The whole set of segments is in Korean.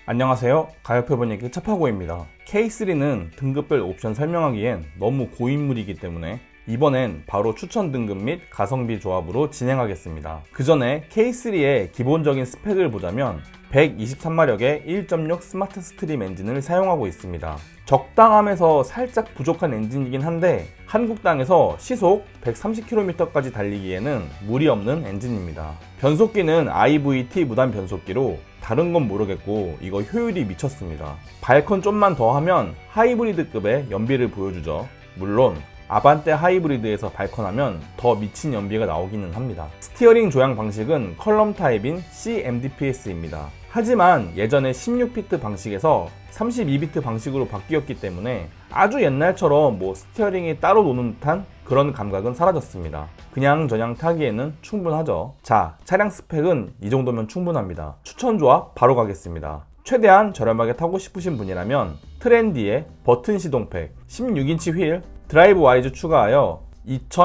안녕하세요. 가격표본얘기 차파고입니다. K3는 등급별 옵션 설명하기엔 너무 고인물이기 때문에 이번엔 바로 추천 등급 및 가성비 조합으로 진행하겠습니다. 그 전에 K3의 기본적인 스펙을 보자면 123마력의 1.6 스마트 스트림 엔진을 사용하고 있습니다. 적당하면서 살짝 부족한 엔진이긴 한데 한국 땅에서 시속 130km까지 달리기에는 무리 없는 엔진입니다. 변속기는 IVT 무단 변속기로 다른 건 모르겠고 이거 효율이 미쳤습니다. 발컨 좀만 더 하면 하이브리드급의 연비를 보여주죠. 물론 아반떼 하이브리드에서 발컨하면 더 미친 연비가 나오기는 합니다. 스티어링 조향 방식은 컬럼 타입인 CMDPS입니다. 하지만 예전에 16비트 방식에서 32비트 방식으로 바뀌었기 때문에 아주 옛날처럼 스티어링이 따로 노는 듯한 그런 감각은 사라졌습니다. 그냥저냥 타기에는 충분하죠. 자, 차량 스펙은 이 정도면 충분합니다. 추천 조합 바로 가겠습니다. 최대한 저렴하게 타고 싶으신 분이라면 트렌디의 버튼 시동팩, 16인치 휠, 드라이브 와이즈 추가하여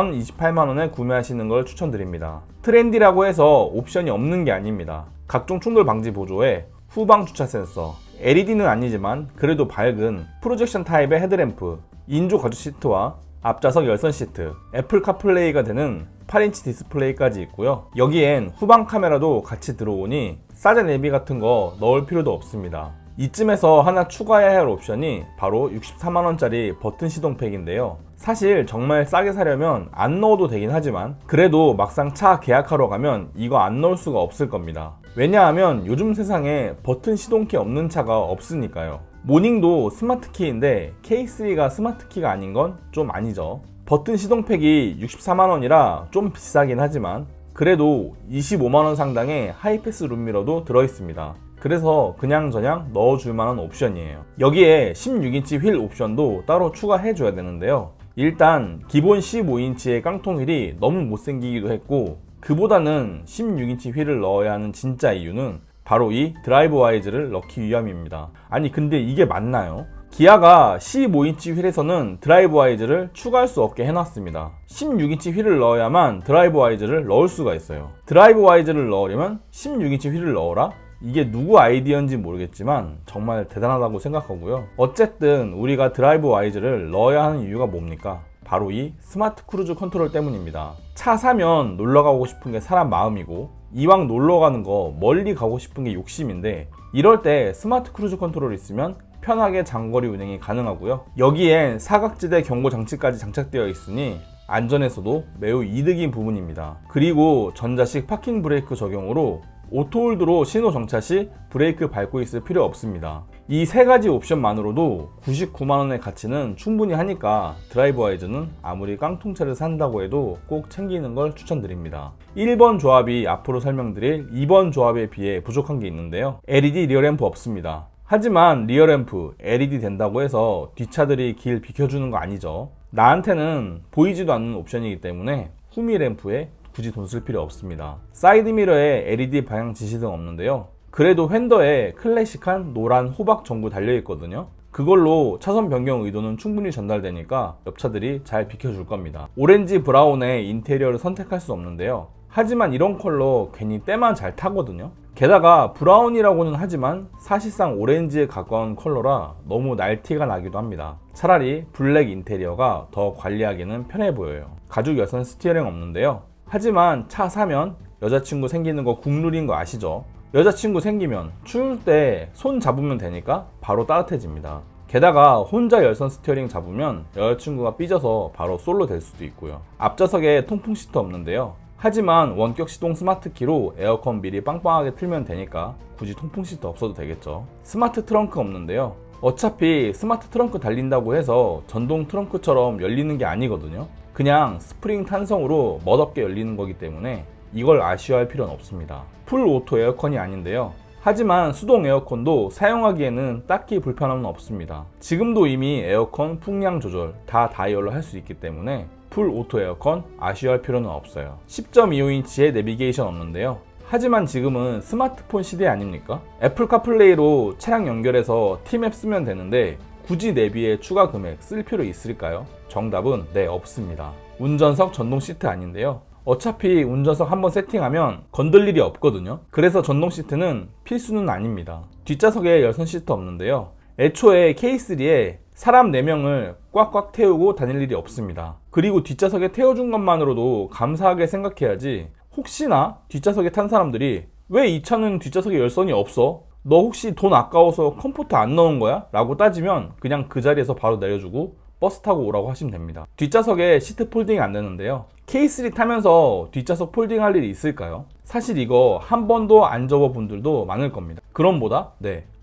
2,028만원에 구매하시는 걸 추천드립니다. 트렌디라고 해서 옵션이 없는 게 아닙니다. 각종 충돌 방지 보조에 후방 주차 센서, LED는 아니지만 그래도 밝은 프로젝션 타입의 헤드램프, 인조 가죽 시트와 앞좌석 열선 시트, 애플 카플레이가 되는 8인치 디스플레이까지 있고요. 여기엔 후방 카메라도 같이 들어오니 싸제 내비 같은 거 넣을 필요도 없습니다. 이쯤에서 하나 추가해야 할 옵션이 바로 64만원짜리 버튼 시동팩인데요. 사실 정말 싸게 사려면 안 넣어도 되긴 하지만 그래도 막상 차 계약하러 가면 이거 안 넣을 수가 없을 겁니다. 왜냐하면 요즘 세상에 버튼 시동키 없는 차가 없으니까요. 모닝도 스마트키인데 K3가 스마트키가 아닌 건 좀 아니죠. 버튼 시동팩이 64만원이라 좀 비싸긴 하지만 그래도 25만원 상당의 하이패스 룸미러도 들어있습니다. 그래서 그냥저냥 넣어줄 만한 옵션이에요. 여기에 16인치 휠 옵션도 따로 추가해줘야 되는데요. 일단 기본 15인치의 깡통 휠이 너무 못생기기도 했고 그보다는 16인치 휠을 넣어야 하는 진짜 이유는 바로 이 드라이브 와이즈를 넣기 위함입니다. 아니 근데 이게 맞나요? 기아가 15인치 휠에서는 드라이브 와이즈를 추가할 수 없게 해놨습니다. 16인치 휠을 넣어야만 드라이브 와이즈를 넣을 수가 있어요. 드라이브 와이즈를 넣으려면 16인치 휠을 넣어라? 이게 누구 아이디어인지 모르겠지만 정말 대단하다고 생각하고요. 어쨌든 우리가 드라이브 와이즈를 넣어야 하는 이유가 뭡니까? 바로 이 스마트 크루즈 컨트롤 때문입니다. 차 사면 놀러 가고 싶은 게 사람 마음이고 이왕 놀러 가는 거 멀리 가고 싶은 게 욕심인데 이럴 때 스마트 크루즈 컨트롤이 있으면 편하게 장거리 운행이 가능하고요. 여기엔 사각지대 경고 장치까지 장착되어 있으니 안전에서도 매우 이득인 부분입니다. 그리고 전자식 파킹 브레이크 적용으로 오토홀드로 신호 정차 시 브레이크 밟고 있을 필요 없습니다. 이 세 가지 옵션만으로도 99만원의 가치는 충분히 하니까 드라이브 와이즈는 아무리 깡통차를 산다고 해도 꼭 챙기는 걸 추천드립니다. 1번 조합이 앞으로 설명드릴 2번 조합에 비해 부족한 게 있는데요. LED 리어램프 없습니다. 하지만 리어램프, LED 된다고 해서 뒷차들이 길 비켜주는 거 아니죠. 나한테는 보이지도 않는 옵션이기 때문에 후미 램프에 굳이 돈 쓸 필요 없습니다. 사이드미러에 LED 방향 지시등 없는데요. 그래도 휀더에 클래식한 노란 호박 전구 달려있거든요. 그걸로 차선 변경 의도는 충분히 전달되니까 옆차들이 잘 비켜줄 겁니다. 오렌지 브라운의 인테리어를 선택할 수 없는데요. 하지만 이런 컬러 괜히 때만 잘 타거든요. 게다가 브라운이라고는 하지만 사실상 오렌지에 가까운 컬러라 너무 날티가 나기도 합니다. 차라리 블랙 인테리어가 더 관리하기는 편해 보여요. 가죽 열선 스티어링 없는데요. 하지만 차 사면 여자친구 생기는 거 국룰인 거 아시죠? 여자친구 생기면 추울 때 손 잡으면 되니까 바로 따뜻해집니다. 게다가 혼자 열선 스티어링 잡으면 여자친구가 삐져서 바로 솔로 될 수도 있고요. 앞좌석에 통풍 시트 없는데요. 하지만 원격 시동 스마트 키로 에어컨 미리 빵빵하게 틀면 되니까 굳이 통풍 시트 없어도 되겠죠. 스마트 트렁크 없는데요. 어차피 스마트 트렁크 달린다고 해서 전동 트렁크처럼 열리는 게 아니거든요. 그냥 스프링 탄성으로 멋없게 열리는 거기 때문에 이걸 아쉬워할 필요는 없습니다. 풀 오토 에어컨이 아닌데요. 하지만 수동 에어컨도 사용하기에는 딱히 불편함은 없습니다. 지금도 이미 에어컨 풍량 조절 다 다이얼로 할 수 있기 때문에 풀 오토 에어컨 아쉬워할 필요는 없어요. 10.25인치의 내비게이션 없는데요. 하지만 지금은 스마트폰 시대 아닙니까? 애플 카플레이로 차량 연결해서 T맵 쓰면 되는데 굳이 내비에 추가 금액 쓸 필요 있을까요? 정답은 네, 없습니다. 운전석 전동 시트 아닌데요. 어차피 운전석 한번 세팅하면 건들 일이 없거든요. 그래서 전동 시트는 필수는 아닙니다. 뒷좌석에 열선 시트 없는데요. 애초에 K3에 사람 4명을 꽉꽉 태우고 다닐 일이 없습니다. 그리고 뒷좌석에 태워준 것만으로도 감사하게 생각해야지, 혹시나 뒷좌석에 탄 사람들이 왜 이 차는 뒷좌석에 열선이 없어? 너 혹시 돈 아까워서 컴포트 안 넣은 거야? 라고 따지면 그냥 그 자리에서 바로 내려주고 버스 타고 오라고 하시면 됩니다. 뒷좌석에 시트 폴딩이 안 되는데요. K3 타면서 뒷좌석 폴딩 할 일이 있을까요? 사실 이거 한 번도 안 접어 분들도 많을 겁니다. 그럼보다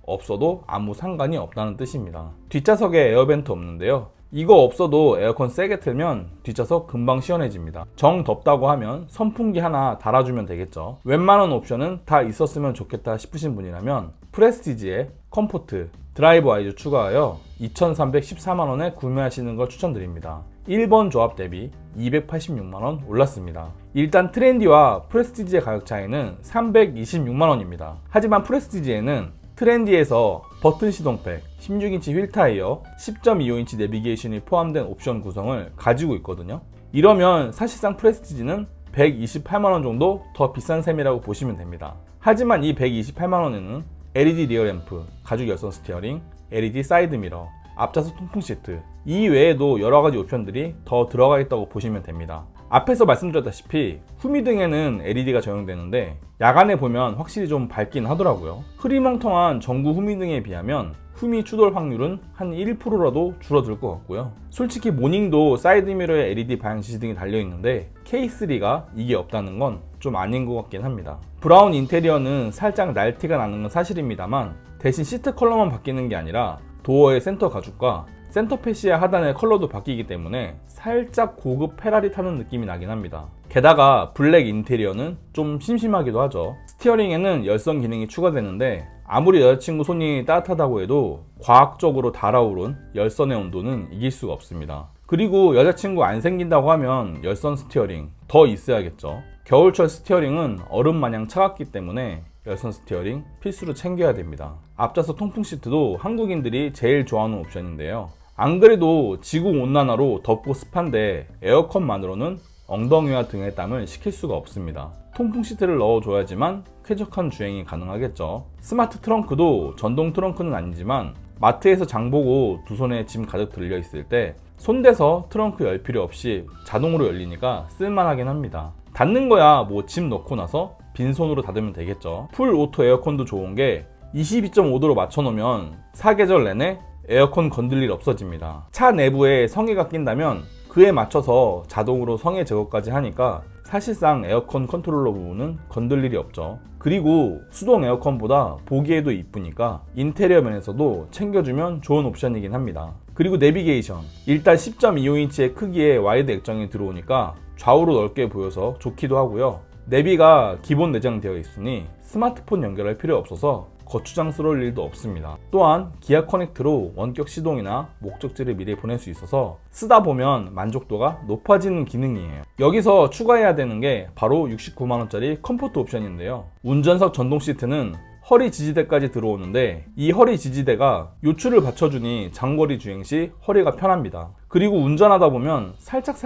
없어도 아무 상관이 없다는 뜻입니다. 뒷좌석에 에어벤트 없는데요. 이거 없어도 에어컨 세게 틀면 뒷좌석 금방 시원해집니다. 정 덥다고 하면 선풍기 하나 달아주면 되겠죠. 웬만한 옵션은 다 있었으면 좋겠다 싶으신 분이라면 프레스티지에 컴포트, 드라이브 아이즈 추가하여 2,314만원에 구매하시는 걸 추천드립니다. 1번 조합 대비 286만원 올랐습니다. 일단 트렌디와 프레스티지의 가격 차이는 326만원입니다. 하지만 프레스티지에는 트렌디에서 버튼 시동팩, 16인치 휠 타이어, 10.25인치 내비게이션이 포함된 옵션 구성을 가지고 있거든요. 이러면 사실상 프레스티지는 128만원 정도 더 비싼 셈이라고 보시면 됩니다. 하지만 이 128만원에는 LED 리어 램프, 가죽 열선 스티어링, LED 사이드 미러, 앞좌석 통풍 시트, 이 외에도 여러가지 옵션들이 더 들어가 있다고 보시면 됩니다. 앞에서 말씀드렸다시피 후미등에는 LED가 적용되는데 야간에 보면 확실히 좀 밝긴 하더라고요. 흐리멍텅한 전구 후미등에 비하면 후미 추돌 확률은 한 1%라도 줄어들 것 같고요. 솔직히 모닝도 사이드미러에 LED 방향 지시등이 달려있는데 K3가 이게 없다는 건 좀 아닌 것 같긴 합니다. 브라운 인테리어는 살짝 날티가 나는 건 사실입니다만 대신 시트 컬러만 바뀌는 게 아니라 도어의 센터 가죽과 센터 패시의 하단의 컬러도 바뀌기 때문에 살짝 고급 페라리 타는 느낌이 나긴 합니다. 게다가 블랙 인테리어는 좀 심심하기도 하죠. 스티어링에는 열선 기능이 추가되는데 아무리 여자친구 손이 따뜻하다고 해도 과학적으로 달아오른 열선의 온도는 이길 수가 없습니다. 그리고 여자친구 안 생긴다고 하면 열선 스티어링 더 있어야겠죠. 겨울철 스티어링은 얼음 마냥 차갑기 때문에 열선 스티어링 필수로 챙겨야 됩니다. 앞좌석 통풍 시트도 한국인들이 제일 좋아하는 옵션인데요. 안 그래도 지구 온난화로 덥고 습한데 에어컨만으로는 엉덩이와 등의 땀을 식힐 수가 없습니다. 통풍 시트를 넣어줘야지만 쾌적한 주행이 가능하겠죠. 스마트 트렁크도 전동 트렁크는 아니지만 마트에서 장보고 두 손에 짐 가득 들려 있을 때 손대서 트렁크 열 필요 없이 자동으로 열리니까 쓸만하긴 합니다. 닫는 거야 뭐 짐 넣고 나서 빈손으로 닫으면 되겠죠. 풀 오토 에어컨도 좋은 게 22.5도로 맞춰놓으면 사계절 내내 에어컨 건들 일 없어집니다. 차 내부에 성에가 낀다면 그에 맞춰서 자동으로 성에 제거까지 하니까 사실상 에어컨 컨트롤러 부분은 건들 일이 없죠. 그리고 수동 에어컨보다 보기에도 이쁘니까 인테리어 면에서도 챙겨주면 좋은 옵션이긴 합니다. 그리고 내비게이션, 일단 10.25인치의 크기의 와이드 액정이 들어오니까 좌우로 넓게 보여서 좋기도 하고요. 내비가 기본 내장되어 있으니 스마트폰 연결할 필요 없어서 거추장스러울 일도 없습니다. 또한 기아 커넥트로 원격 시동이나 목적지를 미리 보낼 수 있어서 쓰다 보면 만족도가 높아지는 기능이에요. 여기서 추가해야 되는 게 바로 69만원짜리 컴포트 옵션인데요. 운전석 전동 시트는 허리 지지대까지 들어오는데 이 허리 지지대가 요추를 받쳐주니 장거리 주행 시 허리가 편합니다. 그리고 운전하다 보면 살짝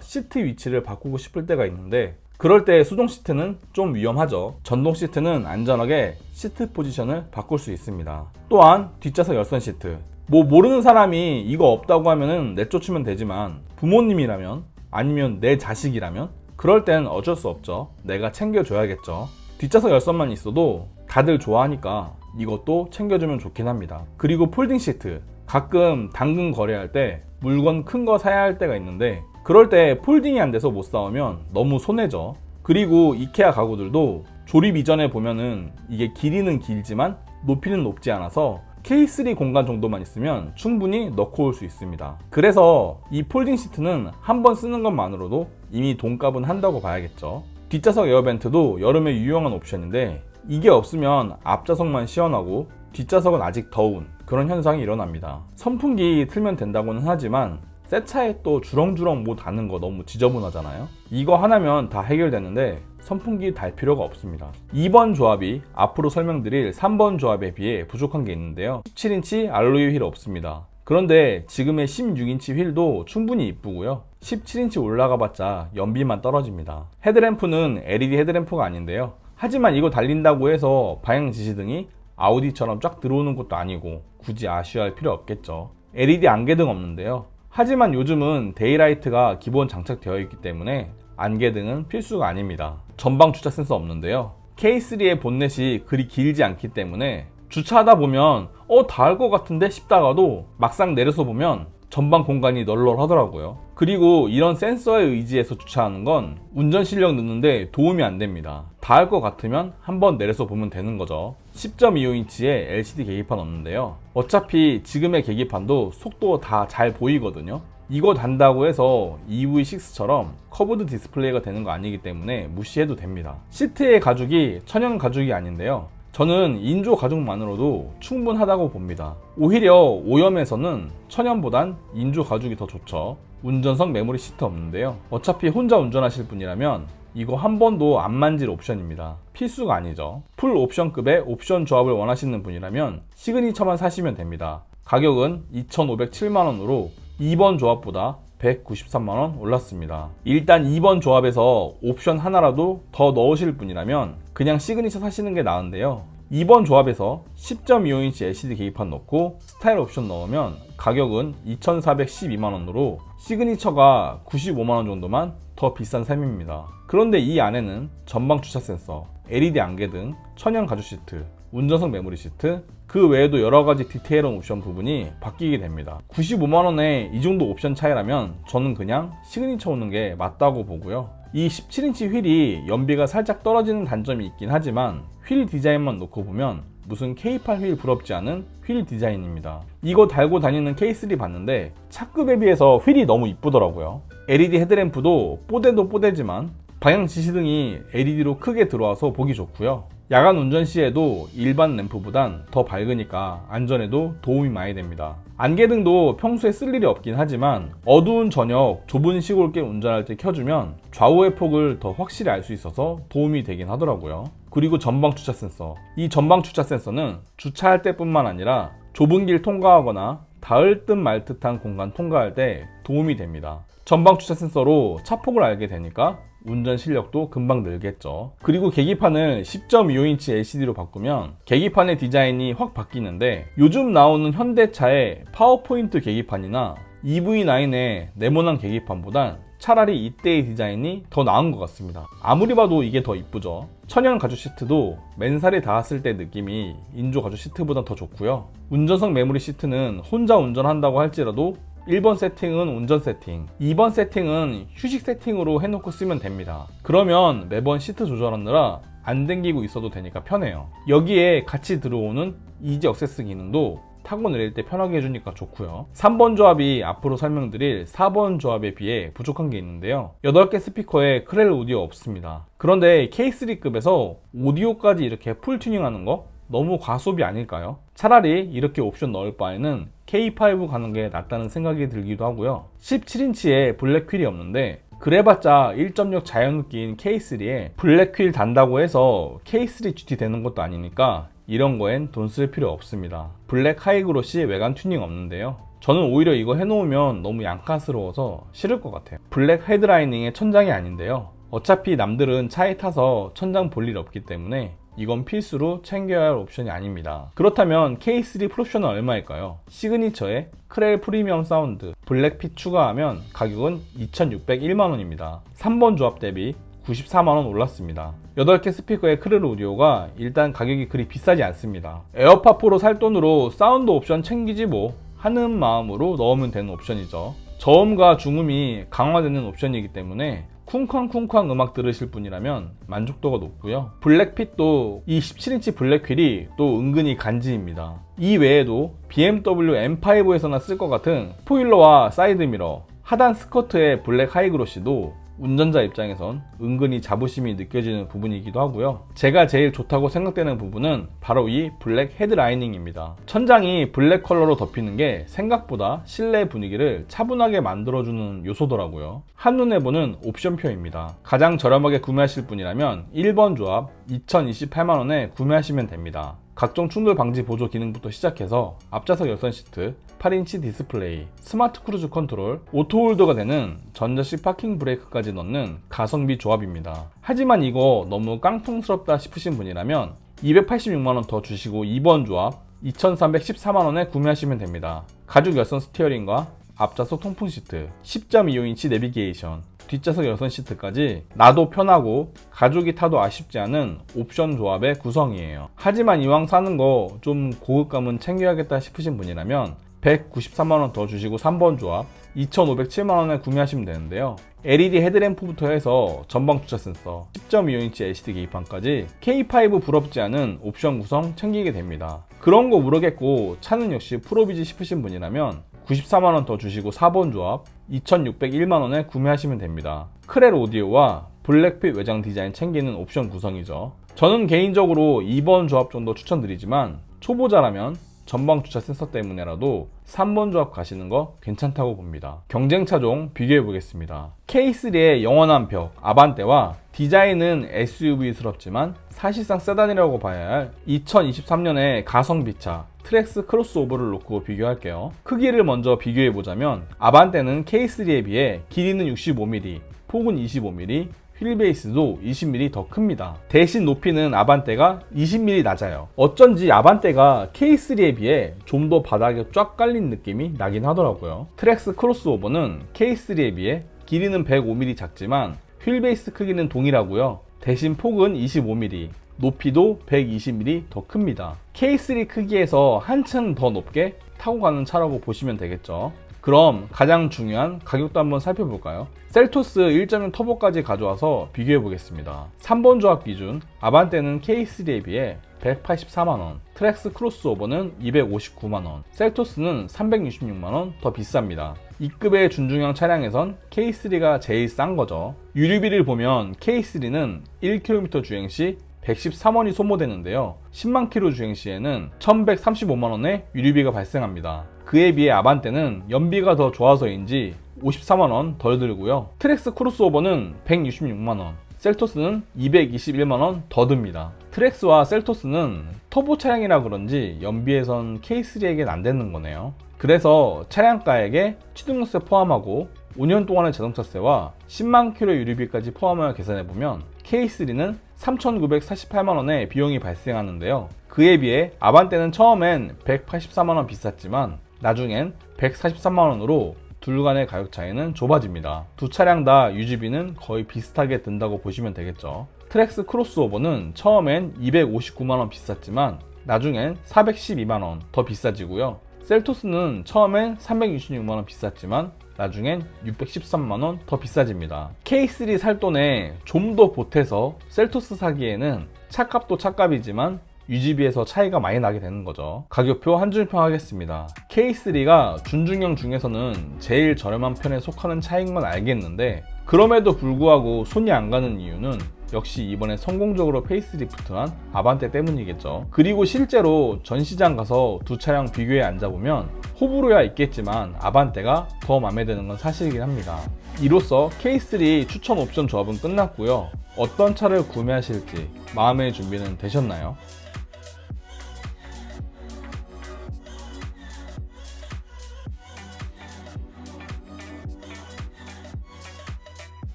시트 위치를 바꾸고 싶을 때가 있는데 그럴 때 수동 시트는 좀 위험하죠. 전동 시트는 안전하게 시트 포지션을 바꿀 수 있습니다. 또한 뒷좌석 열선 시트, 뭐 모르는 사람이 이거 없다고 하면은 내쫓으면 되지만 부모님이라면 아니면 내 자식이라면 그럴 땐 어쩔 수 없죠. 내가 챙겨줘야겠죠. 뒷좌석 열선만 있어도 다들 좋아하니까 이것도 챙겨주면 좋긴 합니다. 그리고 폴딩 시트, 가끔 당근 거래할 때 물건 큰 거 사야 할 때가 있는데 그럴 때 폴딩이 안 돼서 못 사오면 너무 손해죠. 그리고 이케아 가구들도 조립 이전에 보면은 이게 길이는 길지만 높이는 높지 않아서 K3 공간 정도만 있으면 충분히 넣고 올 수 있습니다. 그래서 이 폴딩 시트는 한 번 쓰는 것만으로도 이미 돈값은 한다고 봐야겠죠. 뒷좌석 에어벤트도 여름에 유용한 옵션인데 이게 없으면 앞좌석만 시원하고 뒷좌석은 아직 더운 그런 현상이 일어납니다. 선풍기 틀면 된다고는 하지만 새 차에 또 주렁주렁 뭐 다는 거 너무 지저분하잖아요. 이거 하나면 다 해결되는데 선풍기 달 필요가 없습니다. 2번 조합이 앞으로 설명드릴 3번 조합에 비해 부족한 게 있는데요. 17인치 알로이 휠 없습니다. 그런데 지금의 16인치 휠도 충분히 이쁘고요. 17인치 올라가봤자 연비만 떨어집니다. 헤드램프는 LED 헤드램프가 아닌데요. 하지만 이거 달린다고 해서 방향 지시등이 아우디처럼 쫙 들어오는 것도 아니고 굳이 아쉬워할 필요 없겠죠. LED 안개등 없는데요. 하지만 요즘은 데이라이트가 기본 장착되어 있기 때문에 안개등은 필수가 아닙니다. 전방 주차 센서 없는데요. K3의 본넷이 그리 길지 않기 때문에 주차하다 보면 다 할 것 같은데 싶다가도 막상 내려서 보면 전방 공간이 널널하더라고요. 그리고 이런 센서에 의지해서 주차하는 건 운전 실력 느는데 도움이 안 됩니다. 다 할 것 같으면 한번 내려서 보면 되는 거죠. 10.25인치의 LCD 계기판 없는데요. 어차피 지금의 계기판도 속도 다 잘 보이거든요. 이거 단다고 해서 EV6처럼 커브드 디스플레이가 되는 거 아니기 때문에 무시해도 됩니다. 시트의 가죽이 천연 가죽이 아닌데요. 저는 인조 가죽만으로도 충분하다고 봅니다. 오히려 오염에서는 천연보단 인조 가죽이 더 좋죠. 운전석 메모리 시트 없는데요. 어차피 혼자 운전하실 분이라면 이거 한 번도 안 만질 옵션입니다. 필수가 아니죠. 풀 옵션급의 옵션 조합을 원하시는 분이라면 시그니처만 사시면 됩니다. 가격은 2,507만원으로 2번 조합보다 193만원 올랐습니다. 일단 2번 조합에서 옵션 하나라도 더 넣으실 분이라면 그냥 시그니처 사시는 게 나은데요. 2번 조합에서 10.25인치 LCD 계기판 넣고 스타일 옵션 넣으면 가격은 2,412만원으로 시그니처가 95만원 정도만 더 비싼 셈입니다. 그런데 이 안에는 전방 주차 센서, LED 안개등, 천연 가죽 시트, 운전석 메모리 시트, 그 외에도 여러가지 디테일한 옵션 부분이 바뀌게 됩니다. 95만원에 이 정도 옵션 차이라면 저는 그냥 시그니처 오는 게 맞다고 보고요. 이 17인치 휠이 연비가 살짝 떨어지는 단점이 있긴 하지만 휠 디자인만 놓고 보면 무슨 K8 휠 부럽지 않은 휠 디자인입니다. 이거 달고 다니는 K3 봤는데 차급에 비해서 휠이 너무 이쁘더라고요. LED 헤드램프도 뽀대도 뽀대지만 방향 지시등이 LED로 크게 들어와서 보기 좋고요. 야간 운전 시에도 일반 램프보단 더 밝으니까 안전에도 도움이 많이 됩니다. 안개등도 평소에 쓸 일이 없긴 하지만 어두운 저녁 좁은 시골길 운전할 때 켜주면 좌우의 폭을 더 확실히 알 수 있어서 도움이 되긴 하더라고요. 그리고 전방 주차 센서. 이 전방 주차 센서는 주차할 때뿐만 아니라 좁은 길 통과하거나 닿을 듯 말 듯한 공간 통과할 때 도움이 됩니다. 전방 주차 센서로 차폭을 알게 되니까 운전 실력도 금방 늘겠죠. 그리고 계기판을 10.25인치 LCD로 바꾸면 계기판의 디자인이 확 바뀌는데 요즘 나오는 현대차의 파워포인트 계기판이나 EV9의 네모난 계기판보단 차라리 이때의 디자인이 더 나은 것 같습니다. 아무리 봐도 이게 더 이쁘죠. 천연 가죽 시트도 맨살에 닿았을 때 느낌이 인조 가죽 시트보다 더 좋고요. 운전석 메모리 시트는 혼자 운전한다고 할지라도 1번 세팅은 운전 세팅, 2번 세팅은 휴식 세팅으로 해놓고 쓰면 됩니다. 그러면 매번 시트 조절하느라 안 당기고 있어도 되니까 편해요. 여기에 같이 들어오는 이지 액세스 기능도 타고 내릴 때 편하게 해주니까 좋고요. 3번 조합이 앞으로 설명드릴 4번 조합에 비해 부족한 게 있는데요. 8개 스피커에 크렐 오디오 없습니다. 그런데 K3급에서 오디오까지 이렇게 풀 튜닝하는 거 너무 과소비 아닐까요? 차라리 이렇게 옵션 넣을 바에는 K5 가는 게 낫다는 생각이 들기도 하고요. 17인치에 블랙 휠이 없는데 그래봤자 1.6 자연흡기인 K3에 블랙 휠 단다고 해서 K3 GT 되는 것도 아니니까 이런 거엔 돈 쓸 필요 없습니다. 블랙 하이그로시 외관 튜닝 없는데요. 저는 오히려 이거 해놓으면 너무 양카스러워서 싫을 것 같아요. 블랙 헤드라이닝의 천장이 아닌데요. 어차피 남들은 차에 타서 천장 볼 일 없기 때문에 이건 필수로 챙겨야 할 옵션이 아닙니다. 그렇다면 K3 풀옵션은 얼마일까요? 시그니처에 크렐 프리미엄 사운드, 블랙핏 추가하면 가격은 2,601만원입니다. 3번 조합 대비 94만원 올랐습니다. 8개 스피커의 크렐 오디오가 일단 가격이 그리 비싸지 않습니다. 에어팟 프로 살 돈으로 사운드 옵션 챙기지 뭐 하는 마음으로 넣으면 되는 옵션이죠. 저음과 중음이 강화되는 옵션이기 때문에 쿵쾅쿵쾅 음악 들으실 분이라면 만족도가 높고요. 블랙핏도 이 17인치 블랙 휠이 또 은근히 간지입니다. 이 외에도 BMW M5에서나 쓸 것 같은 스포일러와 사이드미러, 하단 스커트의 블랙 하이그로시도 운전자 입장에선 은근히 자부심이 느껴지는 부분이기도 하고요. 제가 제일 좋다고 생각되는 부분은 바로 이 블랙 헤드라이닝입니다. 천장이 블랙 컬러로 덮이는 게 생각보다 실내 분위기를 차분하게 만들어주는 요소더라고요. 한눈에 보는 옵션표입니다. 가장 저렴하게 구매하실 분이라면 1번 조합 2,028만원에 구매하시면 됩니다. 각종 충돌 방지 보조 기능부터 시작해서 앞좌석 열선 시트, 8인치 디스플레이, 스마트 크루즈 컨트롤, 오토홀더가 되는 전자식 파킹 브레이크까지 넣는 가성비 조합입니다. 하지만 이거 너무 깡통스럽다 싶으신 분이라면 286만원 더 주시고 2번 조합 2314만원에 구매하시면 됩니다. 가죽 열선 스티어링과 앞좌석 통풍 시트, 10.25인치 내비게이션, 뒷좌석 열선 시트까지 나도 편하고 가족이 타도 아쉽지 않은 옵션 조합의 구성이에요. 하지만 이왕 사는 거 좀 고급감은 챙겨야겠다 싶으신 분이라면 193만원 더 주시고 3번 조합 2,507만원에 구매하시면 되는데요. LED 헤드램프부터 해서 전방 주차 센서, 10.25인치 LCD 계기판까지 K5 부럽지 않은 옵션 구성 챙기게 됩니다. 그런 거 모르겠고 차는 역시 프로비지 싶으신 분이라면 94만원 더 주시고 4번 조합 2,601만원에 구매하시면 됩니다. 크렐 오디오와 블랙핏 외장 디자인 챙기는 옵션 구성이죠. 저는 개인적으로 2번 조합 정도 추천드리지만 초보자라면 전방 주차 센서 때문에라도 3번 조합 가시는 거 괜찮다고 봅니다. 경쟁차종 비교해 보겠습니다. K3의 영원한 벽 아반떼와 디자인은 SUV스럽지만 사실상 세단이라고 봐야 할 2023년의 가성비차 트랙스 크로스오버를 놓고 비교할게요. 크기를 먼저 비교해 보자면 아반떼는 K3에 비해 길이는 65mm, 폭은 25mm, 휠베이스도 20mm 더 큽니다. 대신 높이는 아반떼가 20mm 낮아요. 어쩐지 아반떼가 K3에 비해 좀 더 바닥에 쫙 깔린 느낌이 나긴 하더라고요. 트랙스 크로스오버는 K3에 비해 길이는 105mm 작지만 휠베이스 크기는 동일하고요. 대신 폭은 25mm, 높이도 120mm 더 큽니다. K3 크기에서 한층 더 높게 타고 가는 차라고 보시면 되겠죠. 그럼 가장 중요한 가격도 한번 살펴볼까요? 셀토스 1.6 터보까지 가져와서 비교해 보겠습니다. 3번 조합 기준 아반떼는 K3에 비해 184만원, 트랙스 크로스오버는 259만원, 셀토스는 366만원 더 비쌉니다. E급의 준중형 차량에선 K3가 제일 싼 거죠. 유류비를 보면 K3는 1km 주행 시 113원이 소모되는데요. 10만 킬로 주행 시에는 1135만원의 유류비가 발생합니다. 그에 비해 아반떼는 연비가 더 좋아서인지 54만원 덜 들고요. 트랙스 크로스오버는 166만원, 셀토스는 221만원 더 듭니다. 트랙스와 셀토스는 터보 차량이라 그런지 연비에선 K3에겐 안 되는 거네요. 그래서 차량가액에 취등록세 포함하고 5년 동안의 자동차세와 10만 킬로 유류비까지 포함하여 계산해보면 K3는 3,948만원의 비용이 발생하는데요. 그에 비해 아반떼는 처음엔 184만원 비쌌지만 나중엔 143만원으로 둘 간의 가격 차이는 좁아집니다. 두 차량 다 유지비는 거의 비슷하게 든다고 보시면 되겠죠. 트랙스 크로스오버는 처음엔 259만원 비쌌지만 나중엔 412만원 더 비싸지고요. 셀토스는 처음엔 366만원 비쌌지만 나중엔 613만원 더 비싸집니다. K3 살 돈에 좀 더 보태서 셀토스 사기에는 차값도 차값이지만 유지비에서 차이가 많이 나게 되는 거죠. 가격표 한 줄평 하겠습니다. K3가 준중형 중에서는 제일 저렴한 편에 속하는 차인 건 알겠는데 그럼에도 불구하고 손이 안 가는 이유는 역시 이번에 성공적으로 페이스리프트한 아반떼 때문이겠죠. 그리고 실제로 전시장 가서 두 차량 비교해 앉아보면 호불호야 있겠지만 아반떼가 더 마음에 드는 건 사실이긴 합니다. 이로써 K3 추천 옵션 조합은 끝났고요. 어떤 차를 구매하실지 마음의 준비는 되셨나요?